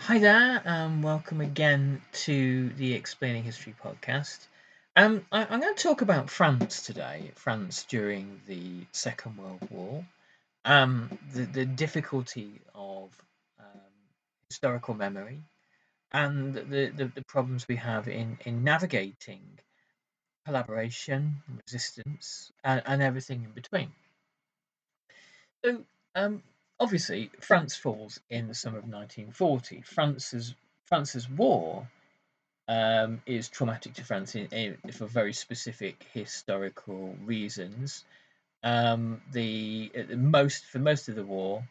Hi there, welcome again to the Explaining History podcast. I'm going to talk about France today, France during the Second World War, the difficulty of um, historical memory, and the problems we have in navigating collaboration, resistance, and everything in between. So, um, obviously, France falls in the summer of 1940. France's war is traumatic to France for very specific historical reasons. For most of the war,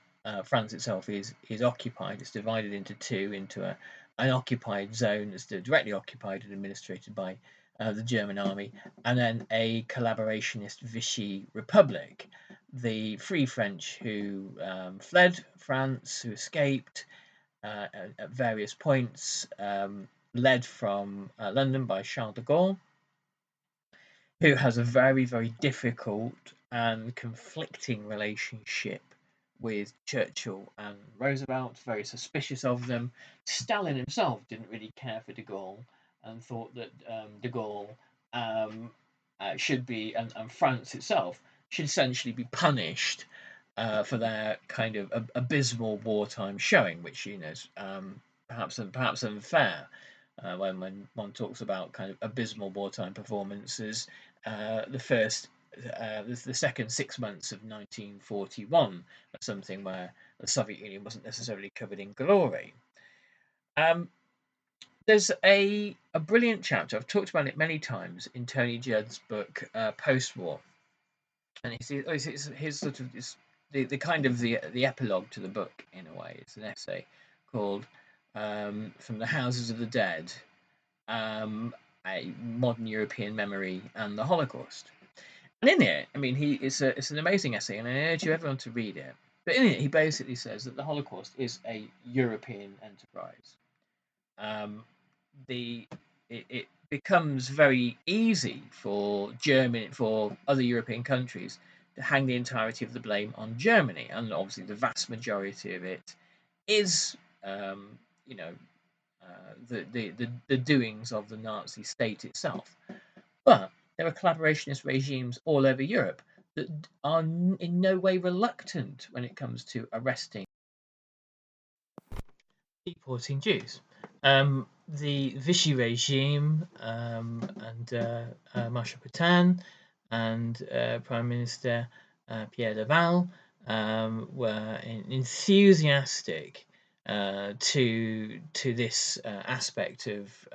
France itself is occupied. It's divided into two, into an occupied zone that's directly occupied and administered by the German army, and then a collaborationist Vichy Republic, the Free French who fled France, who escaped at various points, led from London by Charles de Gaulle, who has a very, very difficult and conflicting relationship with Churchill and Roosevelt, very suspicious of them. Stalin himself didn't really care for de Gaulle and thought that de Gaulle um, should be, and France itself should essentially be punished for their kind of abysmal wartime showing, which is perhaps unfair when one talks about kind of abysmal wartime performances. The first, the second 6 months of 1941 was something where the Soviet Union wasn't necessarily covered in glory. Um, there's a brilliant chapter. I've talked about it many times in Tony Judd's book Post War, and his sort of the kind of the epilogue to the book in a way. It's an essay called "From the Houses of the Dead: A Modern European Memory and the Holocaust." And in it, I mean, it's an amazing essay, and I urge you everyone to read it. But in it, he basically says that the Holocaust is a European enterprise. Um, the it becomes very easy for other European countries to hang the entirety of the blame on Germany, and obviously the vast majority of it is um, you know the doings of the Nazi state itself. But there are collaborationist regimes all over Europe that are in no way reluctant when it comes to arresting, deporting Jews. The Vichy regime and Marshal Pétain and Prime Minister Pierre Laval were enthusiastic to this aspect of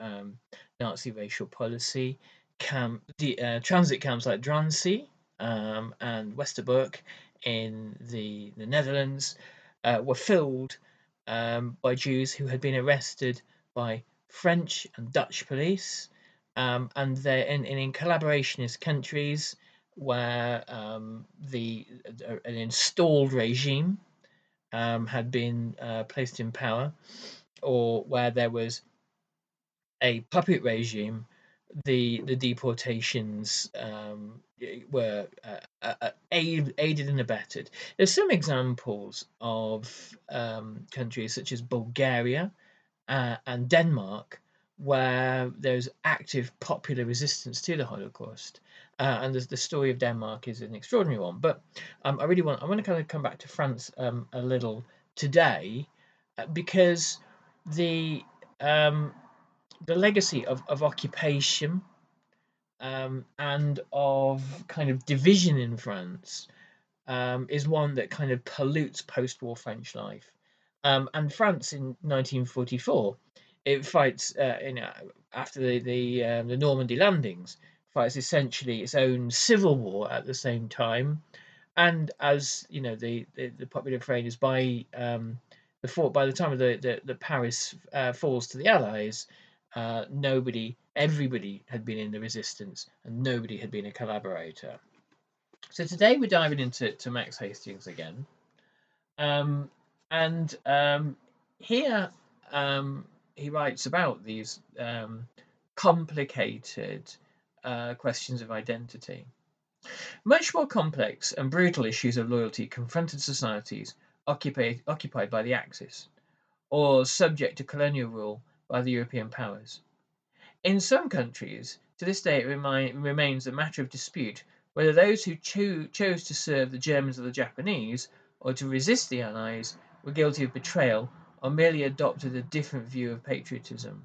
Nazi racial policy. Transit camps like Drancy and Westerbork in the Netherlands were filled by Jews who had been arrested by French and Dutch police, and they're in collaborationist countries where an installed regime had been placed in power, or where there was a puppet regime. The deportations were aided and abetted. There's some examples of countries such as Bulgaria and Denmark, where there's active popular resistance to the Holocaust. And the story of Denmark is an extraordinary one. But I want to kind of come back to France a little today, because the um, the legacy of occupation and of kind of division in France is one that kind of pollutes post-war French life. And France in 1944, it fights, after the Normandy landings, fights essentially its own civil war at the same time. And as you know, the popular refrain is by the time of the Paris falls to the Allies, everybody had been in the resistance, and nobody had been a collaborator. So today we're diving into Max Hastings again, um, and here he writes about these complicated questions of identity. Much more complex and brutal issues of loyalty confronted societies occupied by the Axis. or subject to colonial rule by the European powers. In some countries, to this day, it remains a matter of dispute whether those who chose to serve the Germans or the Japanese, or to resist the Allies, were guilty of betrayal or merely adopted a different view of patriotism.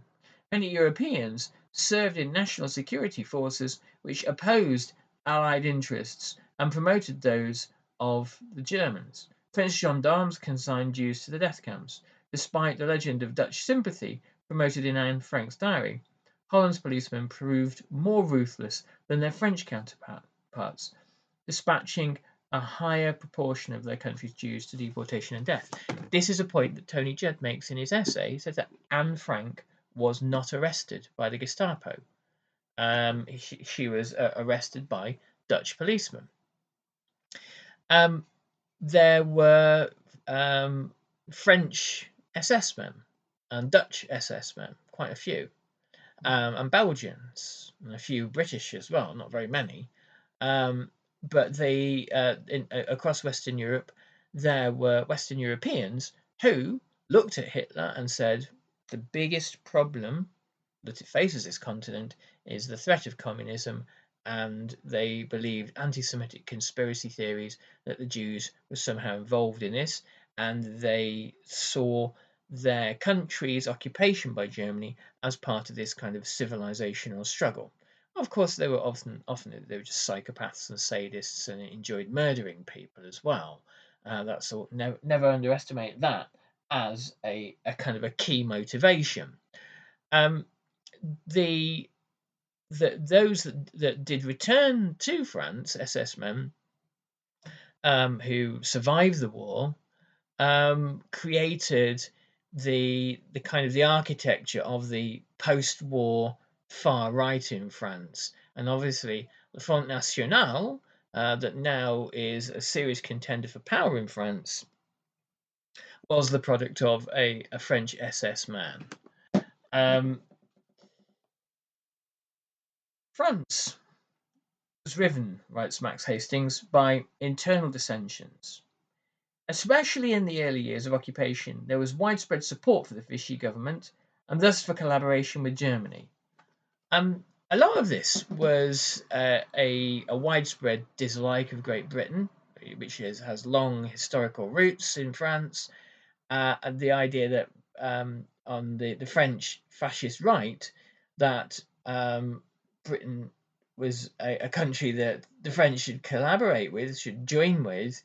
Many Europeans served in national security forces which opposed Allied interests and promoted those of the Germans. French gendarmes consigned Jews to the death camps, despite the legend of Dutch sympathy promoted in Anne Frank's diary. Holland's policemen proved more ruthless than their French counterparts, dispatching a higher proportion of their country's Jews to deportation and death. This is a point that Tony Judd makes in his essay. He says that Anne Frank was not arrested by the Gestapo. She was arrested by Dutch policemen. There were French SS men and Dutch SS men, quite a few. And Belgians, and a few British as well, not very many. But across Western Europe, there were Western Europeans who looked at Hitler and said, the biggest problem that it faces this continent is the threat of communism, and they believed anti-Semitic conspiracy theories that the Jews were somehow involved in this, and they saw their country's occupation by Germany as part of this kind of civilizational struggle. Of course, they were often they were just psychopaths and sadists and enjoyed murdering people as well. That's all. Never underestimate that as a kind of a key motivation. Those that did return to France, SS men, who survived the war, created the kind of the architecture of the post-war far right in France, and obviously the Front National, that now is a serious contender for power in France, was the product of a French SS man. France was riven, writes Max Hastings, by internal dissensions. Especially in the early years of occupation, there was widespread support for the Vichy government and thus for collaboration with Germany. A lot of this was a widespread dislike of Great Britain, which has long historical roots in France, and the idea that on the French fascist right, that Britain was a country that the French should collaborate with, should join with,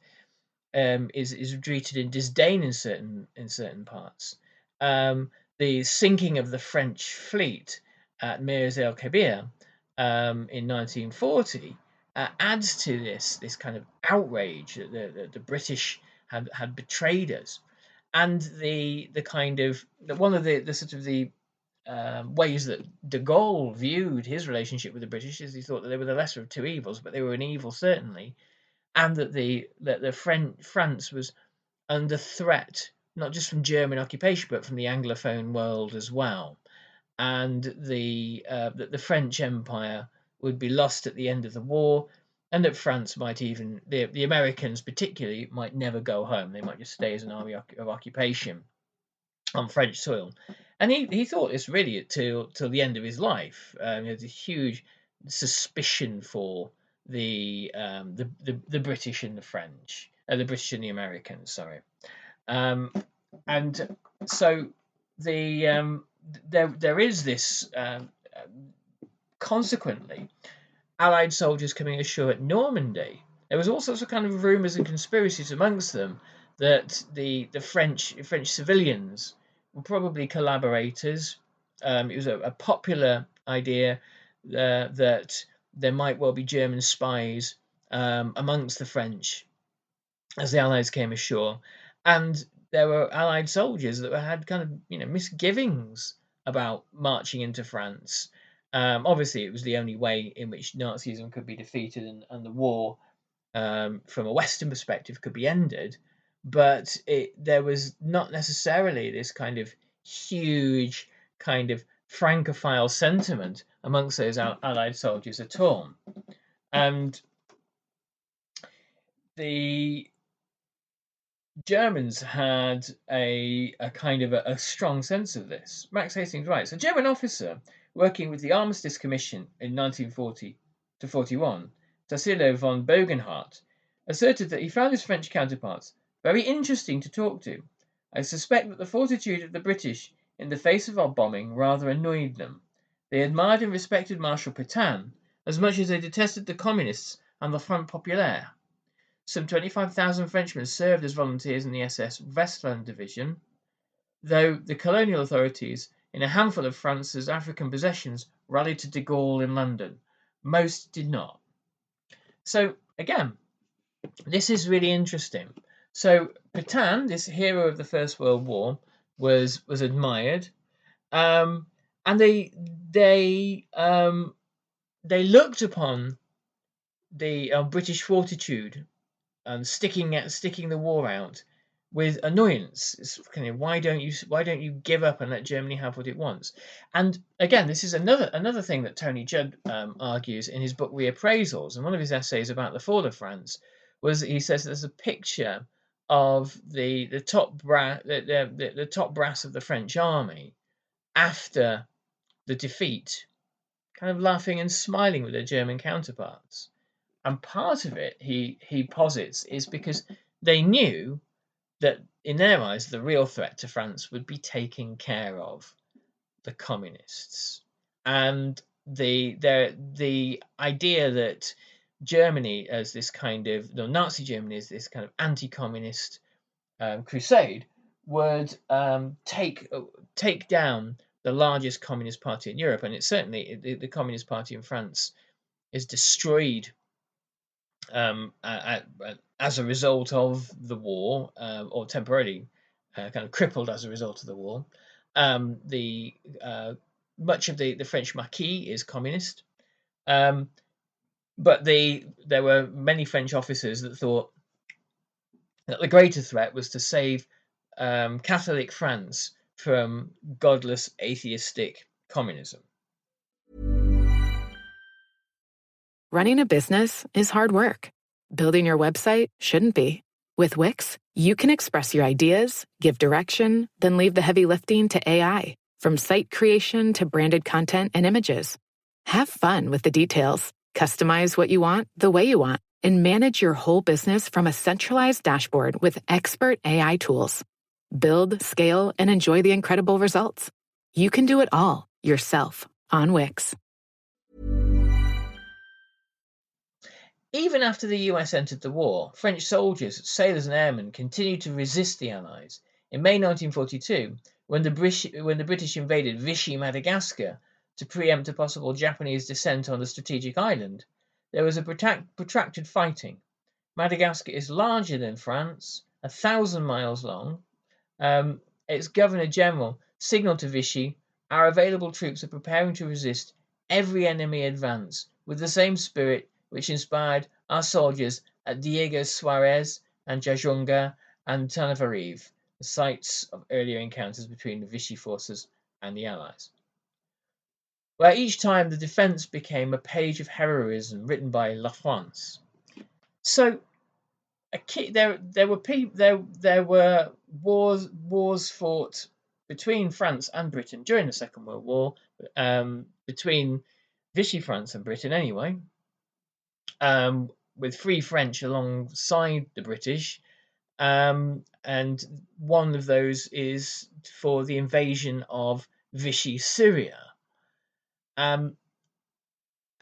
is treated in disdain in certain parts. The sinking of the French fleet at Mir el Kabir in 1940 adds to this kind of outrage that the British had betrayed us, and the kind of one of the sort of the ways that de Gaulle viewed his relationship with the British is he thought that they were the lesser of two evils, but they were an evil certainly, and that France was under threat not just from German occupation but from the Anglophone world as well, and that the French Empire would be lost at the end of the war, and that France might even the Americans particularly might never go home. They might just stay as an army of occupation on French soil. And he thought this really till the end of his life. He had a huge suspicion for the British and the French, the British and the Americans. Sorry, and so there is this consequently Allied soldiers coming ashore at Normandy. There was all sorts of kind of rumours and conspiracies amongst them that the French civilians were probably collaborators. It was a popular idea that there might well be German spies amongst the French as the Allies came ashore, and there were Allied soldiers that had kind of misgivings about marching into France. Obviously, it was the only way in which Nazism could be defeated and the war, from a Western perspective, could be ended. But there was not necessarily this kind of huge kind of Francophile sentiment amongst those Allied soldiers at all. And Germans had a kind of a strong sense of this. Max Hastings writes, a German officer working with the Armistice Commission in 1940 to 41, Tassilo von Bogenhardt, asserted that he found his French counterparts very interesting to talk to. I suspect that the fortitude of the British in the face of our bombing rather annoyed them. They admired and respected Marshal Pétain as much as they detested the Communists and the Front Populaire. Some 25,000 Frenchmen served as volunteers in the SS Westland Division, though the colonial authorities in a handful of France's African possessions rallied to de Gaulle in London. Most did not. So, again, this is really interesting. So, Pétain, this hero of the First World War, was admired, and they looked upon the British fortitude and sticking the war out with annoyance. It's kind of, why don't you give up and let Germany have what it wants? And again, this is another thing that Tony Judd argues in his book Reappraisals, and one of his essays about the fall of France was he says there's a picture of the top brass of the French army after the defeat, kind of laughing and smiling with their German counterparts. And part of it, he posits, is because they knew that in their eyes the real threat to France would be taking care of the communists, and the idea that Germany as this kind of Nazi Germany as this kind of anti-communist crusade would take down the largest communist party in Europe, and it's certainly the Communist Party in France is destroyed as a result of the war, or temporarily kind of crippled as a result of the war. The much of the French Maquis is communist, but there were many French officers that thought that the greater threat was to save Catholic France from godless atheistic communism. Running a business is hard work. Building your website shouldn't be. With Wix, you can express your ideas, give direction, then leave the heavy lifting to AI, from site creation to branded content and images. Have fun with the details. Customize what you want the way you want, and manage your whole business from a centralized dashboard with expert AI tools. Build, scale, and enjoy the incredible results. You can do it all yourself on Wix. Even after the US entered the war, French soldiers, sailors and airmen continued to resist the Allies. In May 1942, when the British invaded Vichy, Madagascar, to preempt a possible Japanese descent on the strategic island, there was a protracted fighting. Madagascar is larger than France, 1,000 miles long. Its Governor-General signalled to Vichy, our available troops are preparing to resist every enemy advance with the same spirit which inspired our soldiers at Diego Suarez and Jajunga and Tananarive, the sites of earlier encounters between the Vichy forces and the Allies, where each time the defence became a page of heroism written by La France. So there were wars fought between France and Britain during the Second World War, between Vichy France and Britain anyway, with Free French alongside the British, and one of those is for the invasion of Vichy Syria. And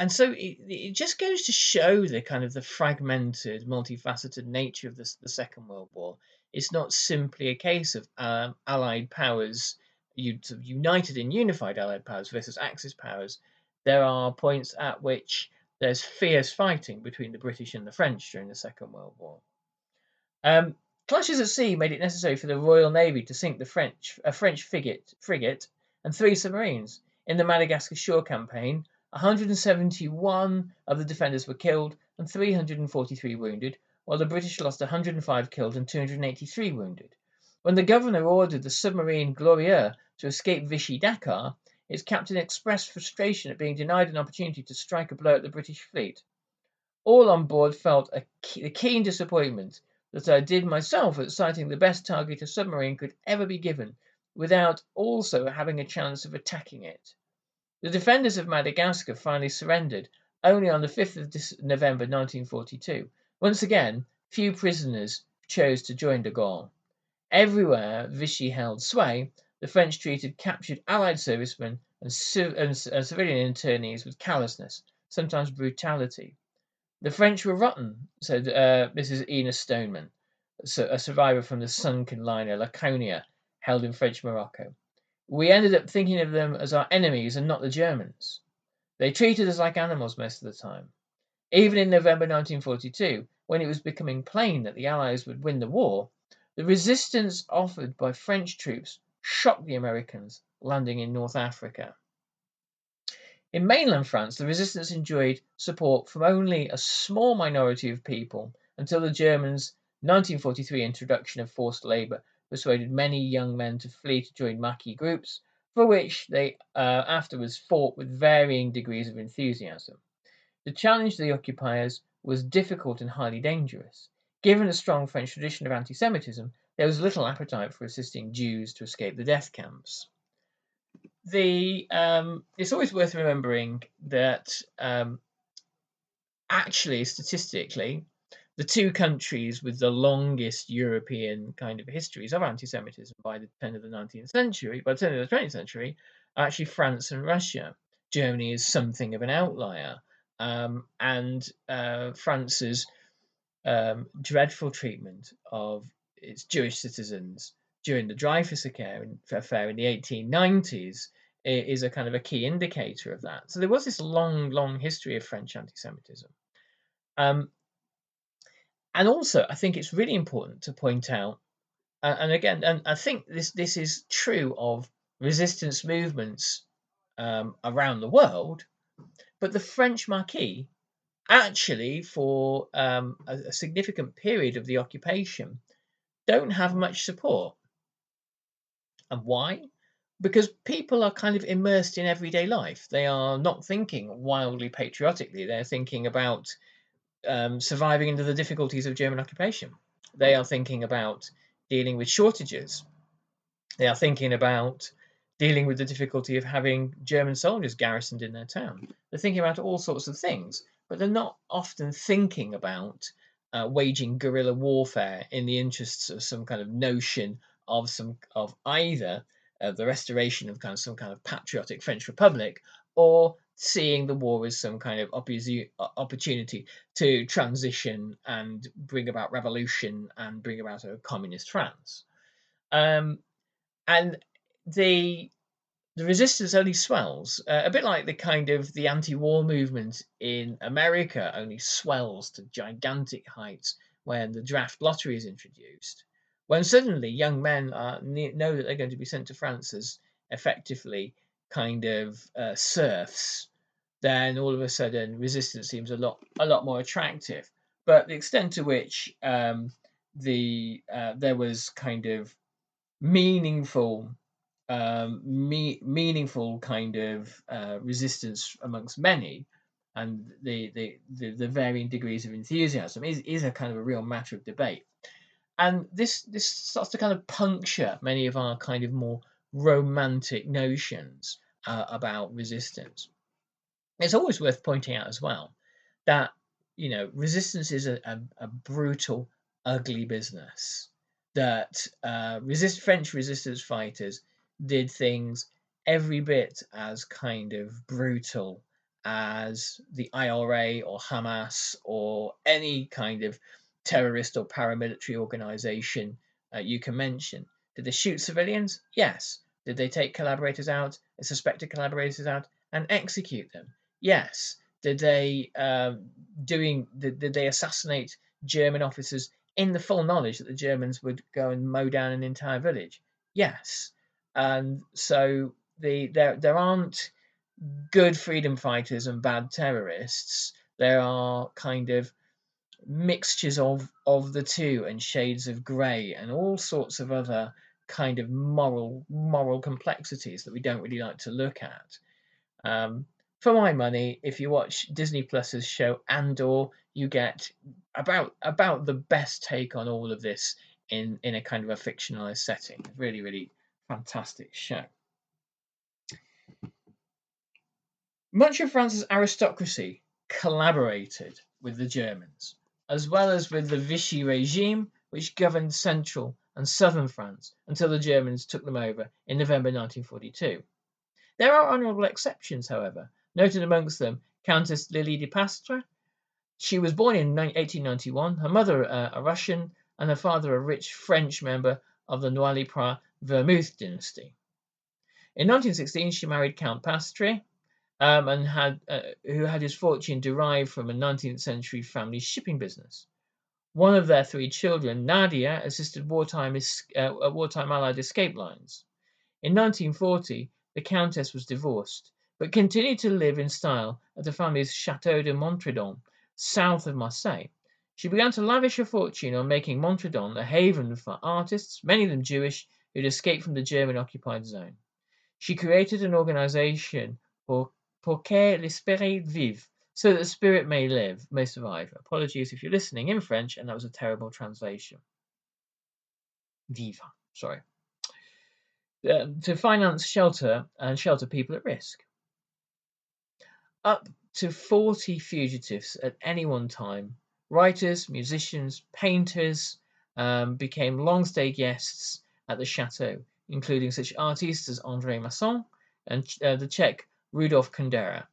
so it just goes to show the kind of the fragmented, multifaceted nature of the Second World War. It's not simply a case of Allied powers, united and unified Allied powers versus Axis powers. There are points at which there's fierce fighting between the British and the French during the Second World War. Clashes at sea made it necessary for the Royal Navy to sink a French frigate and 3 submarines. In the Madagascar shore campaign, 171 of the defenders were killed and 343 wounded, while the British lost 105 killed and 283 wounded. When the governor ordered the submarine Glorieux to escape Vichy Dakar, its captain expressed frustration at being denied an opportunity to strike a blow at the British fleet. All on board felt a keen disappointment that I did myself at sighting the best target a submarine could ever be given, without also having a chance of attacking it. The defenders of Madagascar finally surrendered only on the 5th of November 1942. Once again, few prisoners chose to join de Gaulle. Everywhere Vichy held sway, the French treated captured Allied servicemen and civilian internees with callousness, sometimes brutality. The French were rotten, said Mrs. Ina Stoneman, a survivor from the sunken liner Laconia, held in French Morocco. We ended up thinking of them as our enemies and not the Germans. They treated us like animals most of the time. Even in November 1942, when it was becoming plain that the Allies would win the war, the resistance offered by French troops shocked the Americans landing in North Africa. In mainland France, the resistance enjoyed support from only a small minority of people until the Germans' 1943 introduction of forced labour persuaded many young men to flee to join Maquis groups, for which they afterwards fought with varying degrees of enthusiasm. The challenge to the occupiers was difficult and highly dangerous. Given the strong French tradition of anti-Semitism, there was little appetite for assisting Jews to escape the death camps. It's always worth remembering that actually, statistically, the two countries with the longest European kind of histories of anti-Semitism by the turn of the 19th century, by the turn of the 20th century, are actually France and Russia. Germany is something of an outlier, and France's dreadful treatment of its Jewish citizens during the Dreyfus affair in the 1890s is a kind of a key indicator of that. So there was this long, long history of French anti-Semitism. And also, I think it's really important to point out, and again, and I think this is true of resistance movements around the world, but the French Marquis actually, for a significant period of the occupation, don't have much support. And why? Because people are kind of immersed in everyday life. They are not thinking wildly patriotically. They're thinking about surviving under the difficulties of German occupation. They are thinking about dealing with shortages. They are thinking about dealing with the difficulty of having German soldiers garrisoned in their town. They're thinking about all sorts of things, but they're not often thinking about waging guerrilla warfare in the interests of some kind of notion of either the restoration of some kind of patriotic French Republic, or seeing the war as some kind of opportunity to transition and bring about revolution and bring about a communist France. And the resistance only swells, a bit like the anti-war movement in America only swells to gigantic heights when the draft lottery is introduced. When suddenly young men know that they're going to be sent to France as effectively serfs, then all of a sudden resistance seems a lot more attractive. But the extent to which there was kind of meaningful meaningful resistance amongst many, and the varying degrees of enthusiasm is a kind of a real matter of debate. And this starts to kind of puncture many of our kind of more romantic notions about resistance. It's always worth pointing out as well that resistance is a brutal, ugly business. That French resistance fighters did things every bit as kind of brutal as the IRA or Hamas or any kind of terrorist or paramilitary organization you can mention. Did they shoot civilians? Yes. Did they take collaborators out, suspected collaborators out, and execute them? Yes. Did they did they assassinate German officers in the full knowledge that the Germans would go and mow down an entire village? Yes. And so there aren't good freedom fighters and bad terrorists. There are kind of mixtures of the two, and shades of grey, and all sorts of other kind of moral complexities that we don't really like to look at. for my money, if you watch Disney Plus's show Andor, you get about the best take on all of this in a kind of a fictionalized setting. Really, really fantastic show. Much of France's aristocracy collaborated with the Germans, as well as with the Vichy regime, which governed central and southern France until the Germans took them over in November 1942. There are honourable exceptions, however, noted amongst them Countess Lily de Pastre. She was born in 1891, her mother a Russian, and her father a rich French member of the Noailles Vermouth dynasty. In 1916, she married Count Pastre, and who had his fortune derived from a 19th century family shipping business. One of their 3 children, Nadia, assisted wartime Allied escape lines. In 1940, the Countess was divorced, but continued to live in style at the family's Château de Montredon, south of Marseille. She began to lavish her fortune on making Montredon a haven for artists, many of them Jewish, who'd escaped from the German-occupied zone. She created an organization pour que l'esprit vive, so that the spirit may survive. Apologies if you're listening in French, and that was a terrible translation. Vive, sorry. To finance shelter and shelter people at risk. Up to 40 fugitives at any one time, writers, musicians, painters, became long-stay guests at the chateau, including such artists as André Masson and the Czech Rudolf Kundera.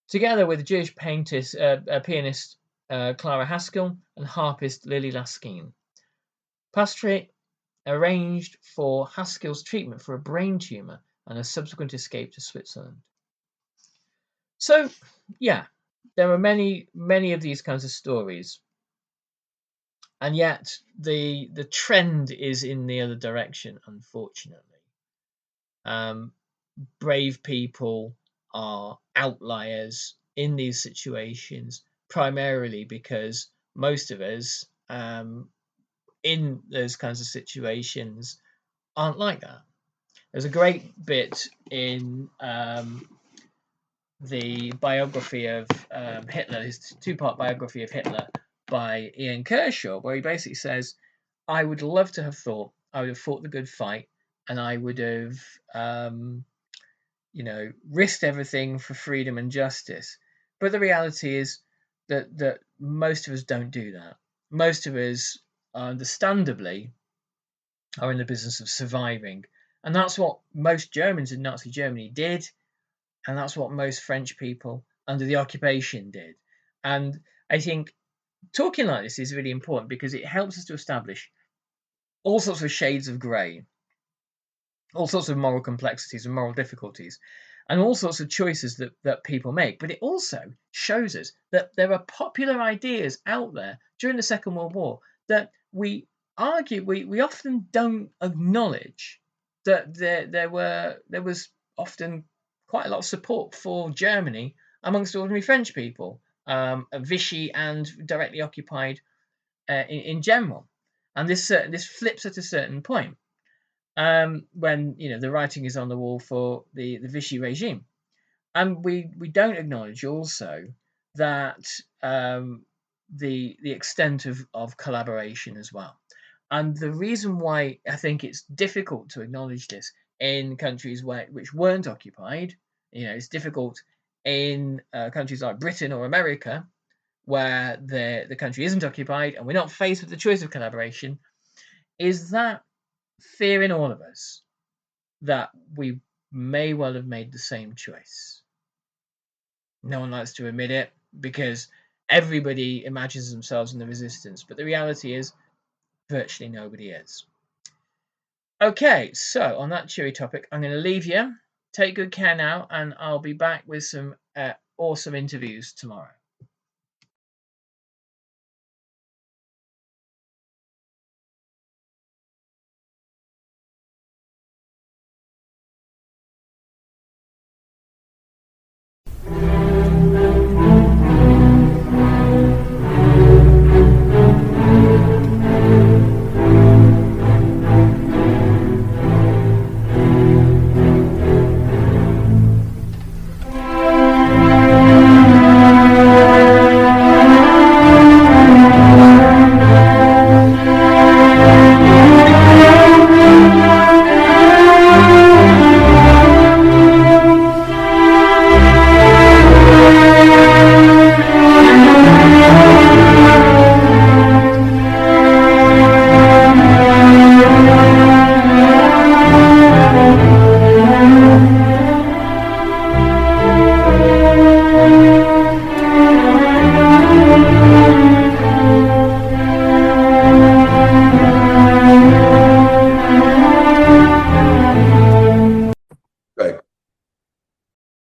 Together with Jewish pianist Clara Haskell and harpist Lily Laskin. Pastre arranged for Haskell's treatment for a brain tumour and a subsequent escape to Switzerland. So, yeah, there are many of these kinds of stories, and yet the trend is in the other direction, unfortunately. Brave people are outliers in these situations, primarily because most of us in those kinds of situations aren't like that. There's a great bit in the biography of Hitler, his 2-part biography of Hitler by Ian Kershaw, where he basically says, I would love to have thought I would have fought the good fight, and I would have risked everything for freedom and justice. But the reality is that most of us don't do that. Most of us, understandably, are in the business of surviving. And that's what most Germans in Nazi Germany did. And that's what most French people under the occupation did. And I think talking like this is really important because it helps us to establish all sorts of shades of grey, all sorts of moral complexities and moral difficulties, and all sorts of choices that people make. But it also shows us that there are popular ideas out there during the Second World War that we often don't acknowledge, that there was often quite a lot of support for Germany amongst ordinary French people, Vichy and directly occupied in general. And this flips at a certain point when the writing is on the wall for the Vichy regime, and we don't acknowledge also that the extent of collaboration as well. And the reason why I think it's difficult to acknowledge this in countries which weren't occupied, it's difficult in countries like Britain or America, where the country isn't occupied and we're not faced with the choice of collaboration, is that fear in all of us that we may well have made the same choice. No one likes to admit it because everybody imagines themselves in the resistance, but the reality is virtually nobody is. Okay, so on that cheery topic, I'm going to leave you. Take good care now, and I'll be back with some awesome interviews tomorrow.